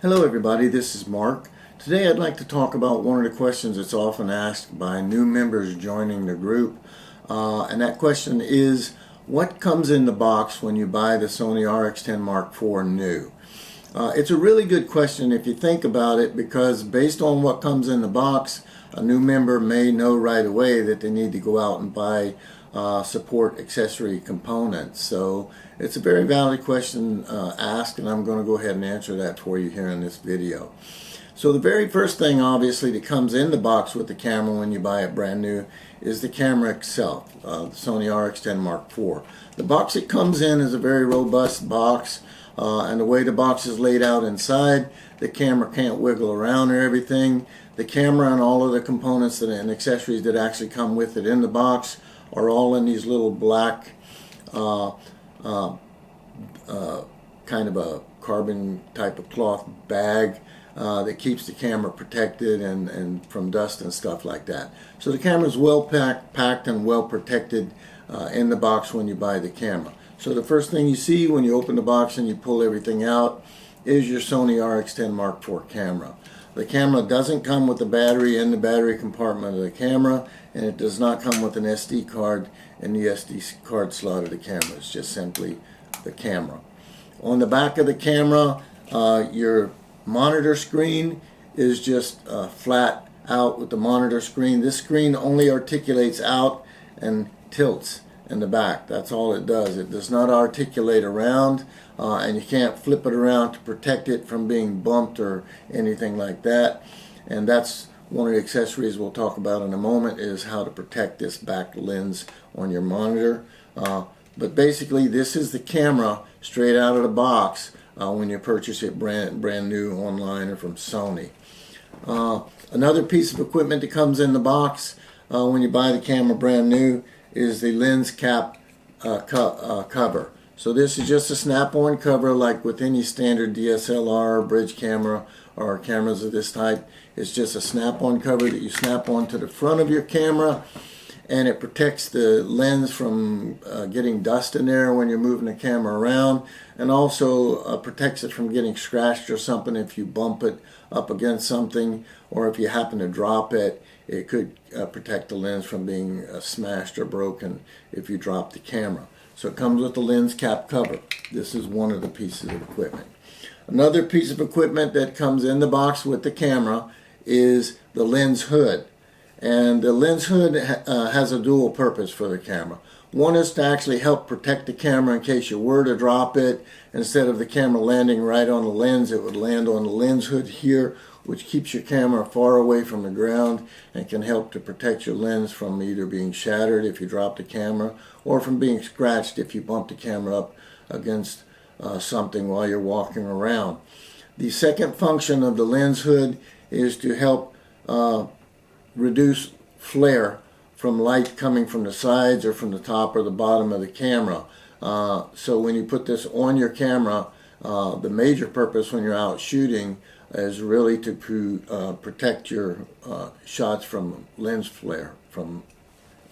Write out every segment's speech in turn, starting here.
Hello everybody, this is Mark. Today I'd like to talk about one of the questions that's often asked by new members joining the group. And that question is, what comes in the box when you buy the Sony RX10 Mark IV new? It's a really good question if you think about it, because based on what comes in the box, a new member may know right away that they need to go out and buy support accessory components. So it's a very valid question asked, and I'm going to go ahead and answer that for you here in this video. So the very first thing obviously that comes in the box with the camera when you buy it brand new is the camera itself, the Sony RX10 Mark IV. The box it comes in is a very robust box, and the way the box is laid out inside, the camera can't wiggle around or everything. The camera and all of the components and accessories that actually come with it in the box are all in these little black kind of a carbon type of cloth bag that keeps the camera protected and from dust and stuff like that. So the camera is well packed and well protected in the box when you buy the camera. So the first thing you see when you open the box and you pull everything out is your Sony RX10 Mark IV camera. The camera doesn't come with the battery in the battery compartment of the camera, and it does not come with an SD card in the SD card slot of the camera. It's just simply the camera. On the back of the camera, your monitor screen is just flat out with the monitor screen. This screen only articulates out and tilts in the back. That's all it does. It does not articulate around, and you can't flip it around to protect it from being bumped or anything like that. And that's one of the accessories we'll talk about in a moment, is how to protect this back lens on your monitor. But basically this is the camera straight out of the box when you purchase it brand new online or from Sony. Another piece of equipment that comes in the box when you buy the camera brand new is the lens cap cover. So this is just a snap-on cover like with any standard DSLR or bridge camera or cameras of this type. It's just a snap-on cover that you snap onto the front of your camera, and it protects the lens from getting dust in there when you're moving the camera around, and also protects it from getting scratched or something if you bump it up against something, or if you happen to drop it. It could protect the lens from being smashed or broken if you drop the camera. So it comes with the lens cap cover. This is one of the pieces of equipment. Another piece of equipment that comes in the box with the camera is the lens hood. And the lens hood has a dual purpose for the camera. One is to actually help protect the camera in case you were to drop it. Instead of the camera landing right on the lens, it would land on the lens hood here, which keeps your camera far away from the ground and can help to protect your lens from either being shattered if you drop the camera, or from being scratched if you bump the camera up against something while you're walking around. The second function of the lens hood is to help reduce flare from light coming from the sides or from the top or the bottom of the camera. So when you put this on your camera, the major purpose when you're out shooting is really to protect your shots from lens flare, from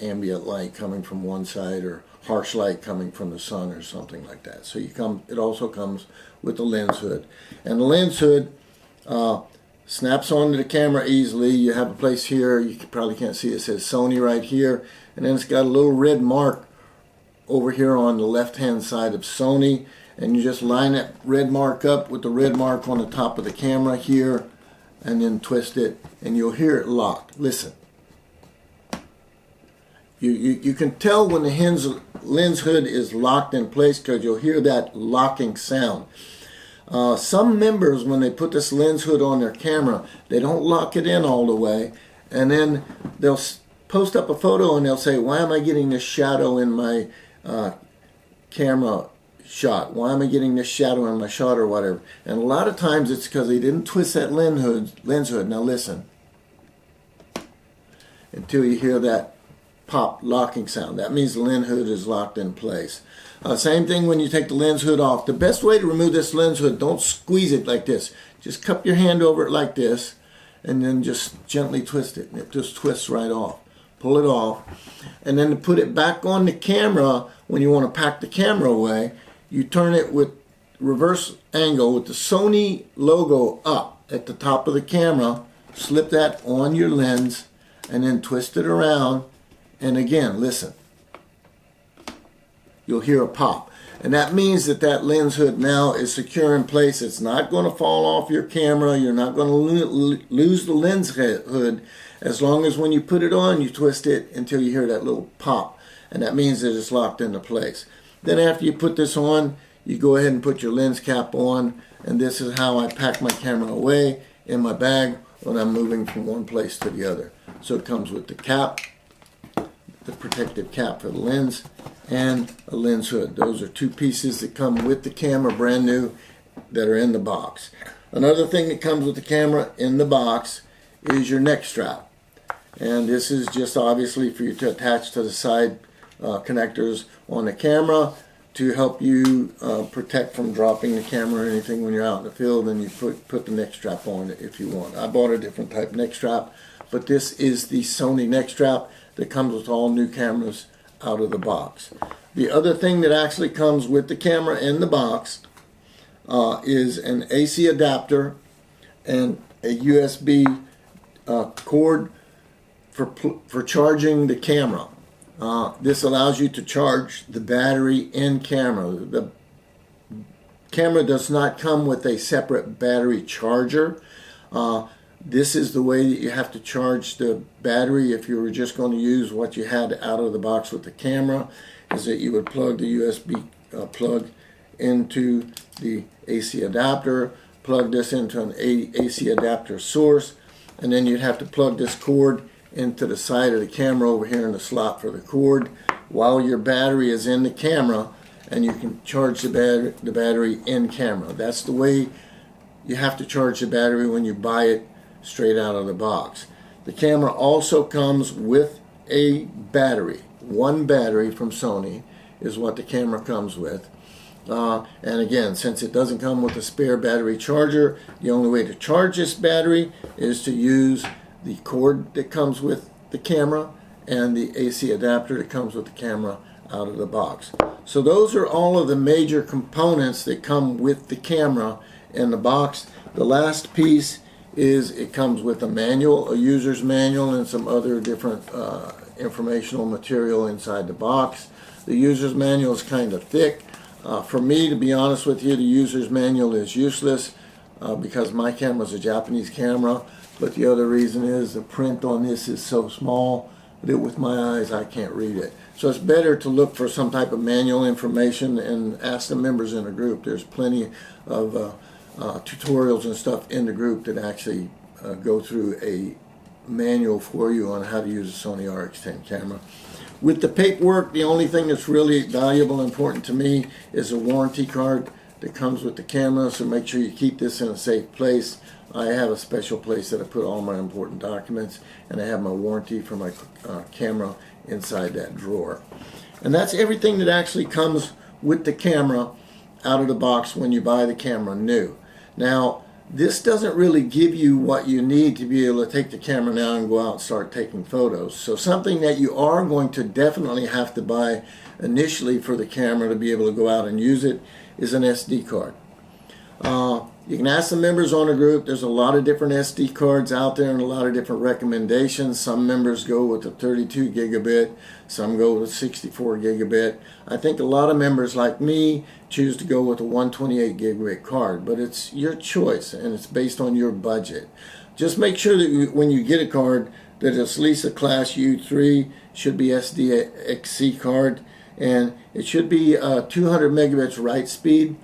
ambient light coming from one side or harsh light coming from the sun or something like that. So it also comes with the lens hood. And the lens hood snaps onto the camera easily. You have a place here, you probably can't see it, says Sony right here, and then it's got a little red mark over here on the left hand side of Sony, and you just line that red mark up with the red mark on the top of the camera here, and then twist it, and you'll hear it locked. Listen. You can tell when the lens hood is locked in place because you'll hear that locking sound. Some members, when they put this lens hood on their camera, they don't lock it in all the way, and then they'll post up a photo and they'll say, why am I getting this shadow in my camera shot? Why am I getting this shadow in my shot or whatever? And a lot of times it's because they didn't twist that lens hood. Now listen, until you hear that pop locking sound. That means the lens hood is locked in place. Same thing when you take the lens hood off. The best way to remove this lens hood, don't squeeze it like this. Just cup your hand over it like this, and then just gently twist it. And it just twists right off. Pull it off. And then to put it back on the camera, when you want to pack the camera away, you turn it with reverse angle with the Sony logo up at the top of the camera, slip that on your lens, and then twist it around. And again, listen, you'll hear a pop. And that means that that lens hood now is secure in place. It's not going to fall off your camera. You're not going to lose the lens hood as long as when you put it on, you twist it until you hear that little pop. And that means that it's locked into place. Then after you put this on, you go ahead and put your lens cap on. And this is how I pack my camera away in my bag when I'm moving from one place to the other. So it comes with the cap, the protective cap for the lens, and a lens hood. Those are two pieces that come with the camera, brand new, that are in the box. Another thing that comes with the camera in the box is your neck strap. And this is just obviously for you to attach to the side connectors on the camera to help you protect from dropping the camera or anything when you're out in the field, and you put the neck strap on if you want. I bought a different type neck strap, but this is the Sony neck strap that comes with all new cameras out of the box. The other thing that actually comes with the camera in the box is an AC adapter and a USB cord for charging the camera. This allows you to charge the battery in camera. The camera does not come with a separate battery charger. This is the way that you have to charge the battery if you were just going to use what you had out of the box with the camera, is that you would plug the USB plug into the AC adapter, plug this into an AC adapter source, and then you'd have to plug this cord into the side of the camera over here in the slot for the cord while your battery is in the camera, and you can charge the battery in camera. That's the way you have to charge the battery when you buy it straight out of the box. The camera also comes with a battery. One battery from Sony is what the camera comes with. And again, since it doesn't come with a spare battery charger, the only way to charge this battery is to use the cord that comes with the camera and the AC adapter that comes with the camera out of the box. So those are all of the major components that come with the camera in the box. The last piece is it comes with a manual, a user's manual, and some other different informational material inside the box. The user's manual is kind of thick. For me, to be honest with you, the user's manual is useless because my camera is a Japanese camera, but the other reason is the print on this is so small that with my eyes I can't read it. So it's better to look for some type of manual information and ask the members in the group. There's plenty of tutorials and stuff in the group that actually go through a manual for you on how to use a Sony RX10 camera. With the paperwork, the only thing that's really valuable and important to me is a warranty card that comes with the camera, so make sure you keep this in a safe place. I have a special place that I put all my important documents, and I have my warranty for my camera inside that drawer. And that's everything that actually comes with the camera out of the box when you buy the camera new. Now, this doesn't really give you what you need to be able to take the camera now and go out and start taking photos. So something that you are going to definitely have to buy initially for the camera to be able to go out and use it is an SD card. You can ask the members on the group. There's a lot of different SD cards out there and a lot of different recommendations. Some members go with a 32 gigabit, some go with 64 gigabit. I think a lot of members like me choose to go with a 128 gigabit card, but it's your choice and it's based on your budget. Just make sure that when you get a card that it's at least a class U3, should be SDXC card, and it should be 200 megabits write speed.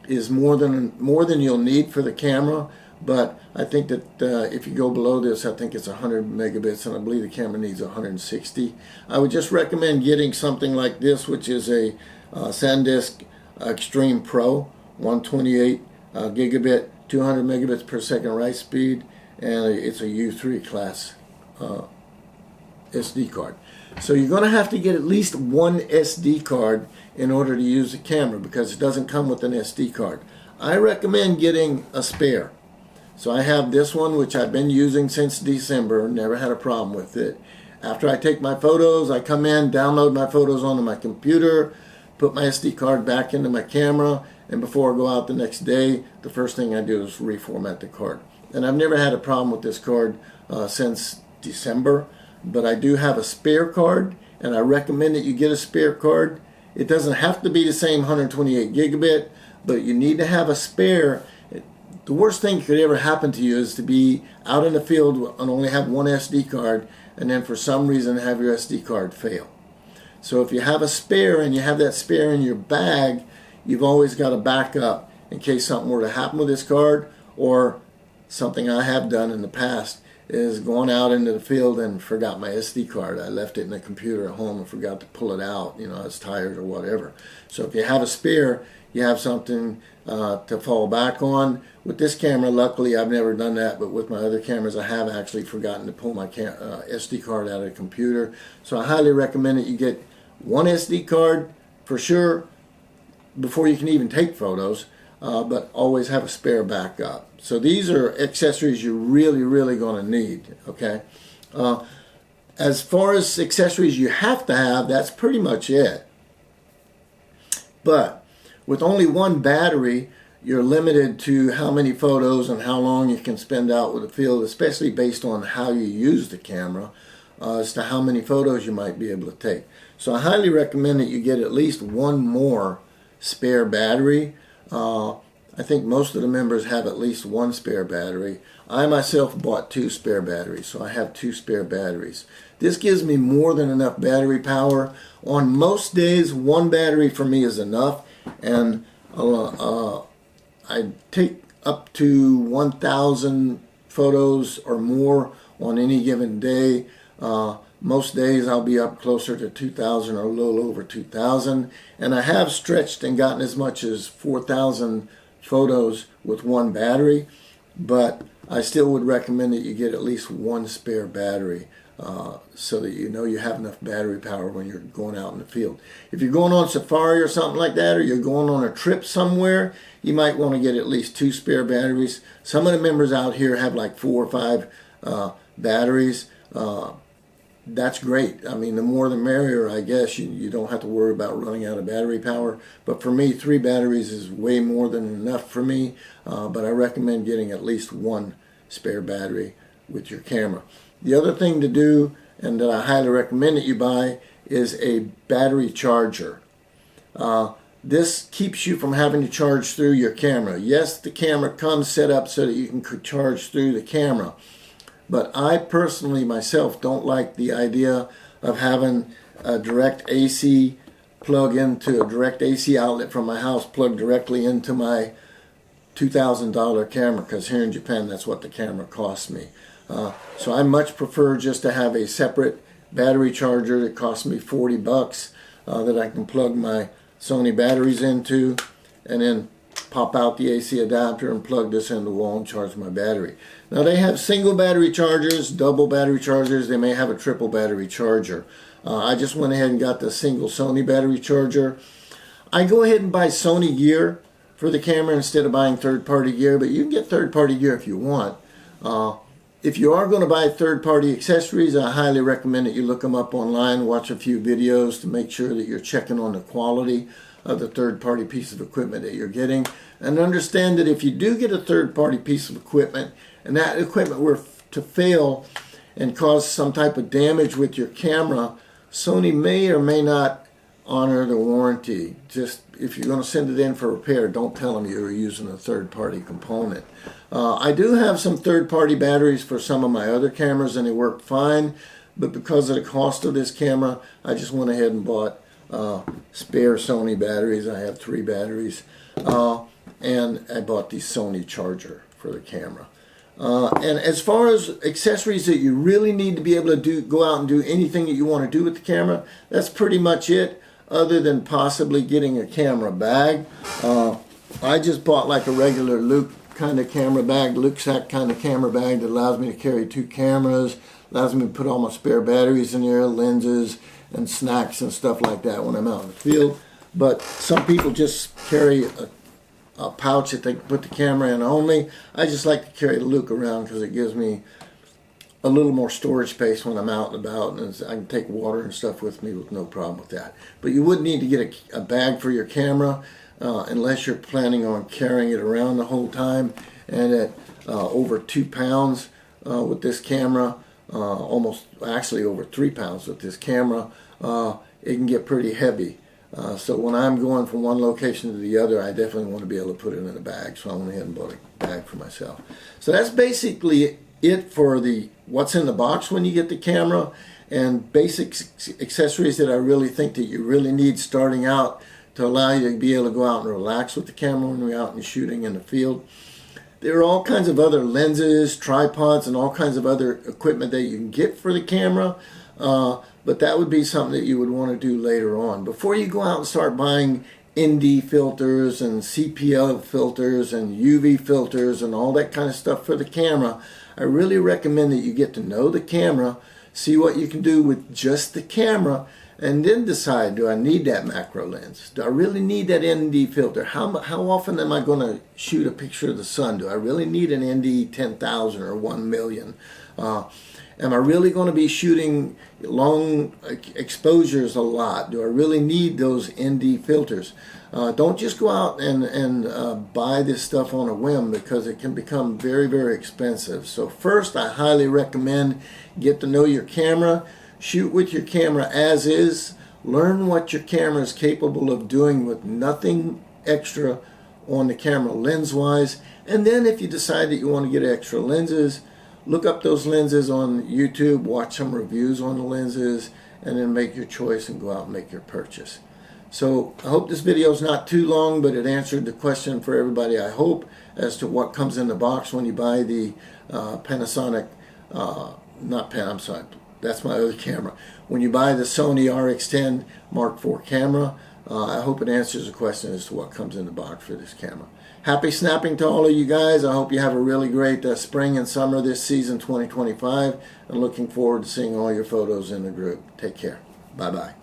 Is more than you'll need for the camera, but I think that if you go below this, I think it's 100 megabits, and I believe the camera needs 160. I would just recommend getting something like this, which is a SanDisk Extreme Pro, 128 gigabit, 200 megabits per second write speed, and it's a U3 class SD card. So you're going to have to get at least one SD card in order to use the camera because it doesn't come with an SD card. I recommend getting a spare. So I have this one, which I've been using since December, never had a problem with it. After I take my photos, I come in, download my photos onto my computer, put my SD card back into my camera, and before I go out the next day, the first thing I do is reformat the card. And I've never had a problem with this card since December, but I do have a spare card, and I recommend that you get a spare card. It doesn't have to be the same 128 gigabit, but you need to have a spare. The worst thing that could ever happen to you is to be out in the field and only have one SD card, and then for some reason have your SD card fail. So if you have a spare and you have that spare in your bag, you've always got a backup in case something were to happen with this card. Or something I have done in the past is going out into the field and forgot my SD card. I left it in the computer at home and forgot to pull it out. You know, I was tired or whatever. So if you have a spare, you have something to fall back on. With this camera, luckily I've never done that, but with my other cameras I have actually forgotten to pull my SD card out of the computer. So I highly recommend that you get one SD card for sure before you can even take photos, but always have a spare backup. So these are accessories you're really going to need, okay? As far as accessories you have to have, that's pretty much it. But with only one battery, you're limited to how many photos and how long you can spend out with the field, especially based on how you use the camera, as to how many photos you might be able to take. So I highly recommend that you get at least one more spare battery. I think most of the members have at least one spare battery. I myself bought 2 spare batteries, so I have 2 spare batteries. This gives me more than enough battery power. On most days, 1 battery for me is enough, and I take up to 1,000 photos or more on any given day. Most days I'll be up closer to 2,000 or a little over 2,000, and I have stretched and gotten as much as 4,000 photos with 1 battery, but I still would recommend that you get at least 1 spare battery so that you know you have enough battery power when you're going out in the field. If you're going on safari or something like that, or you're going on a trip somewhere, you might want to get at least 2 spare batteries. Some of the members out here have like 4 or 5 batteries. That's great. I mean, the more the merrier, I guess. You don't have to worry about running out of battery power. But for me, 3 batteries is way more than enough for me. But I recommend getting at least 1 spare battery with your camera. The other thing to do, and that I highly recommend that you buy, is a battery charger. This keeps you from having to charge through your camera. Yes, the camera comes set up so that you can charge through the camera. But I personally, myself, don't like the idea of having a direct AC plug into a direct AC outlet from my house plugged directly into my $2,000 camera, because here in Japan, that's what the camera costs me. So I much prefer just to have a separate battery charger that costs me 40 bucks that I can plug my Sony batteries into, and then pop out the AC adapter and plug this in the wall and charge my battery. Now they have single battery chargers, double battery chargers, they may have a triple battery charger. I just went ahead and got the single Sony battery charger. I go ahead and buy Sony gear for the camera instead of buying third-party gear, but you can get third-party gear if you want. If you are going to buy third-party accessories, I highly recommend that you look them up online, watch a few videos to make sure that you're checking on the quality of the third-party piece of equipment that you're getting, and understand that if you do get a third-party piece of equipment and that equipment were to fail and cause some type of damage with your camera, Sony may or may not honor the warranty. Just if you're going to send it in for repair, don't tell them you're using a third-party component. I do have some third-party batteries for some of my other cameras and they work fine, but because of the cost of this camera, I just went ahead and bought spare Sony batteries. I have 3 batteries, and I bought the Sony charger for the camera. And as far as accessories that you really need to be able to go out and do anything that you want to do with the camera, that's pretty much it, other than possibly getting a camera bag. I just bought like a regular Luke kind of camera bag, Luke sack kind of camera bag that allows me to carry 2 cameras, allows me to put all my spare batteries in there, lenses, and snacks and stuff like that when I'm out in the field. But some people just carry a pouch that they put the camera in only. I just like to carry the Luke around because it gives me a a little more storage space when I'm out and about, and I can take water and stuff with me with no problem with that. But you would need to get a bag for your camera unless you're planning on carrying it around the whole time. And at over 2 pounds with this camera, almost actually over 3 pounds with this camera, it can get pretty heavy. So when I'm going from one location to the other, I definitely want to be able to put it in a bag. So I went ahead and bought a bag for myself. So that's basically it for the what's in the box when you get the camera, and basic accessories that I really think that you really need starting out to allow you to be able to go out and relax with the camera when you're out and shooting in the field. There are all kinds of other lenses, tripods, and all kinds of other equipment that you can get for the camera, but that would be something that you would want to do later on. Before you go out and start buying ND filters and CPL filters and UV filters and all that kind of stuff for the camera, I really recommend that you get to know the camera, see what you can do with just the camera, and then decide, do I need that macro lens? Do I really need that ND filter? How often am I going to shoot a picture of the sun? Do I really need an ND 10,000 or 1 million? Am I really going to be shooting long exposures a lot? Do I really need those ND filters? Don't just go out and buy this stuff on a whim, because it can become very, very expensive. So first, I highly recommend get to know your camera. Shoot with your camera as is. Learn what your camera is capable of doing with nothing extra on the camera lens-wise. And then if you decide that you want to get extra lenses, look up those lenses on YouTube, watch some reviews on the lenses, and then make your choice and go out and make your purchase. So I hope this video is not too long, but it answered the question for everybody, I hope, as to what comes in the box when you buy the Panasonic, that's my other camera. When you buy the Sony RX10 Mark IV camera, I hope it answers the question as to what comes in the box for this camera. Happy snapping to all of you guys. I hope you have a really great spring and summer this season 2025, and looking forward to seeing all your photos in the group. Take care. Bye-bye.